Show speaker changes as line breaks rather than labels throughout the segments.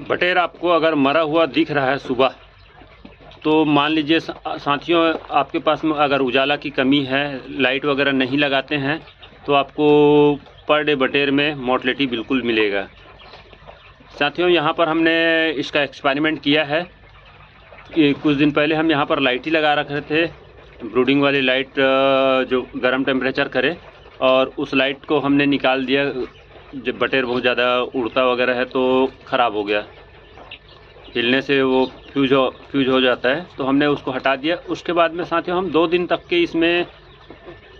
बटेर आपको अगर मरा हुआ दिख रहा है सुबह, तो मान लीजिए साथियों, आपके पास में अगर उजाला की कमी है, लाइट वगैरह नहीं लगाते हैं, तो आपको पर डे बटेर में मोर्टेलिटी बिल्कुल मिलेगा। साथियों, यहाँ पर हमने इसका एक्सपेरिमेंट किया है। कुछ दिन पहले हम यहाँ पर लाइट ही लगा रखे थे, ब्रूडिंग वाली लाइट जो गर्म टेम्परेचर करे, और उस लाइट को हमने निकाल दिया। जब बटेर बहुत ज़्यादा उड़ता वगैरह है तो ख़राब हो गया, हिलने से वो फ्यूज हो जाता है, तो हमने उसको हटा दिया। उसके बाद में साथियों हम 2 दिन तक के इसमें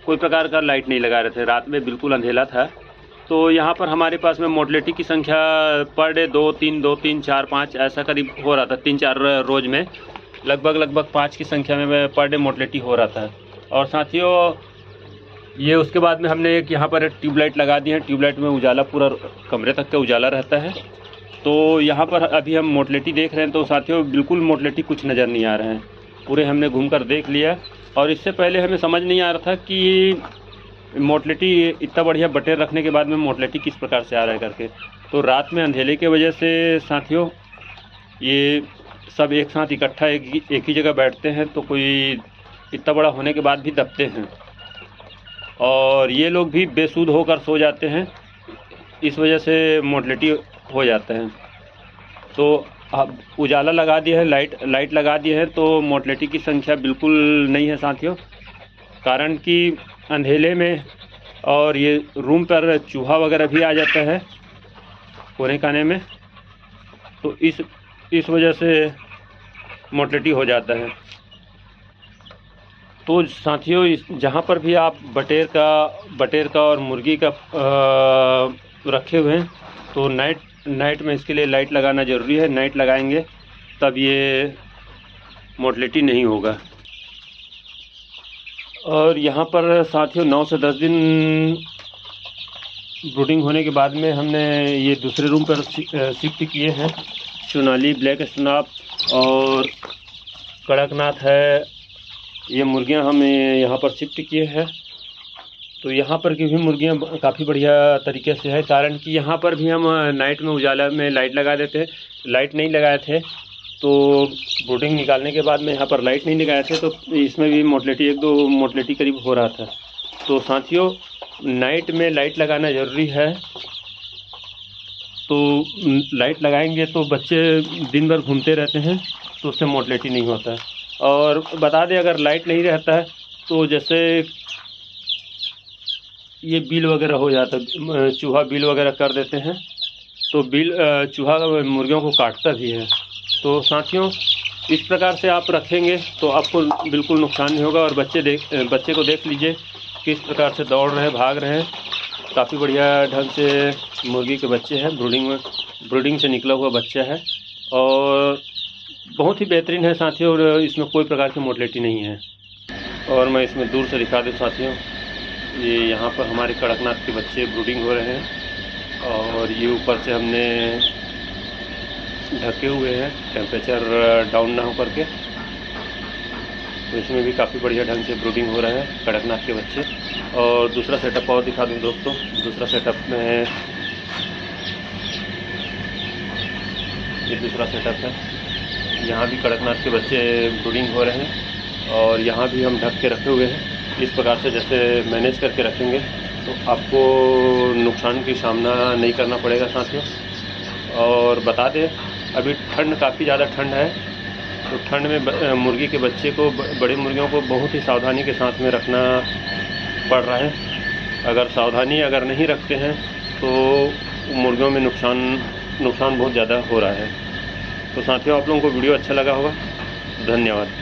कोई प्रकार का लाइट नहीं लगा रहे थे, रात में बिल्कुल अंधेला था। तो यहाँ पर हमारे पास में मोर्टेलिटी की संख्या पर डे 2, 3, 4, 5 ऐसा करीब हो रहा था। 3-4 रोज़ में लगभग 5 की संख्या में पर डे मोर्टेलिटी हो रहा था। और साथियों, ये उसके बाद में हमने एक यहाँ पर ट्यूबलाइट लगा दी है। ट्यूबलाइट में उजाला पूरा कमरे तक का उजाला रहता है। तो यहाँ पर अभी हम मोर्टेलिटी देख रहे हैं, तो साथियों बिल्कुल मोर्टेलिटी कुछ नज़र नहीं आ रहा है। पूरे हमने घूमकर देख लिया, और इससे पहले हमें समझ नहीं आ रहा था कि मोर्टेलिटी इतना बढ़िया बटेर रखने के बाद में मोर्टेलिटी किस प्रकार से आ रहा है करके। तो रात में अंधेले की वजह से साथियों ये सब एक साथ इकट्ठा एक ही जगह बैठते हैं, तो कोई इतना बड़ा होने के बाद भी दबते हैं, और ये लोग भी बेसुध होकर सो जाते हैं। इस वजह से मोर्टेलिटी हो जाता है। तो अब उजाला लगा दिया है, लाइट लगा दी है, तो मोर्टेलिटी की संख्या बिल्कुल नहीं है साथियों। कारण कि अंधेले में और ये रूम पर चूहा वगैरह भी आ जाता है कोने काने में, तो इस वजह से मोर्टेलिटी हो जाता है। तो साथियों, जहाँ पर भी आप बटेर का और मुर्गी का रखे हुए हैं, तो नाइट में इसके लिए लाइट लगाना ज़रूरी है। नाइट लगाएंगे तब ये मोर्टेलिटी नहीं होगा। और यहाँ पर साथियों 9 से 10 दिन ब्रूडिंग होने के बाद में हमने ये दूसरे रूम पर शिफ्ट किए हैं। सोनाली, ब्लैक स्टोनाप और कड़कनाथ है, ये मुर्गियाँ हम यहाँ पर शिफ्ट किए हैं। तो यहाँ पर की भी मुर्गियाँ काफ़ी बढ़िया तरीके से है। कारण कि यहाँ पर भी हम नाइट में उजाला में लाइट लगा देते हैं। लाइट नहीं लगाए थे, तो ब्रूडिंग निकालने के बाद में यहाँ पर लाइट नहीं लगाए थे, तो इसमें भी मोर्टेलिटी 1-2 मोर्टेलिटी करीब हो रहा था। तो साथियों, नाइट में लाइट लगाना ज़रूरी है। तो लाइट लगाएंगे तो बच्चे दिन भर घूमते रहते हैं, तो उससे मोर्टेलिटी नहीं होता है। और बता दें, अगर लाइट नहीं रहता है तो जैसे ये बिल वगैरह हो जाता है, चूहा बिल वगैरह कर देते हैं, तो चूहा मुर्गियों को काटता भी है। तो साथियों, इस प्रकार से आप रखेंगे तो आपको बिल्कुल नुकसान नहीं होगा। और बच्चे को देख लीजिए किस प्रकार से दौड़ रहे हैं, भाग रहे हैं। काफ़ी बढ़िया ढंग से मुर्गी के बच्चे हैं, ब्रूडिंग से निकला हुआ बच्चा है, और बहुत ही बेहतरीन है साथियों। और इसमें कोई प्रकार की मोर्टेलिटी नहीं है। और मैं इसमें दूर से दिखा दूँ साथियों, ये यहाँ पर हमारे कड़कनाथ के बच्चे ब्रूडिंग हो रहे हैं, और ये ऊपर से हमने ढके हुए हैं टेम्परेचर डाउन ना हो करके। तो इसमें भी काफ़ी बढ़िया ढंग से ब्रूडिंग हो रहा है कड़कनाथ के बच्चे। और दूसरा सेटअप और दिखा दूँ दोस्तों। दूसरा सेटअप में ये दूसरा सेटअप है, यहाँ भी कड़कनाथ के बच्चे ब्रूडिंग हो रहे हैं, और यहाँ भी हम ढक के रखे हुए हैं। इस प्रकार से जैसे मैनेज करके रखेंगे तो आपको नुकसान की सामना नहीं करना पड़ेगा साथियों। और बता दें, अभी काफ़ी ज़्यादा ठंड है, तो ठंड में मुर्गी के बच्चे को, बड़ी मुर्गियों को बहुत ही सावधानी के साथ में रखना पड़ रहा है। अगर सावधानी नहीं रखते हैं तो मुर्गियों में नुकसान बहुत ज़्यादा हो रहा है। तो साथियों, आप लोगों को वीडियो अच्छा लगा होगा। धन्यवाद।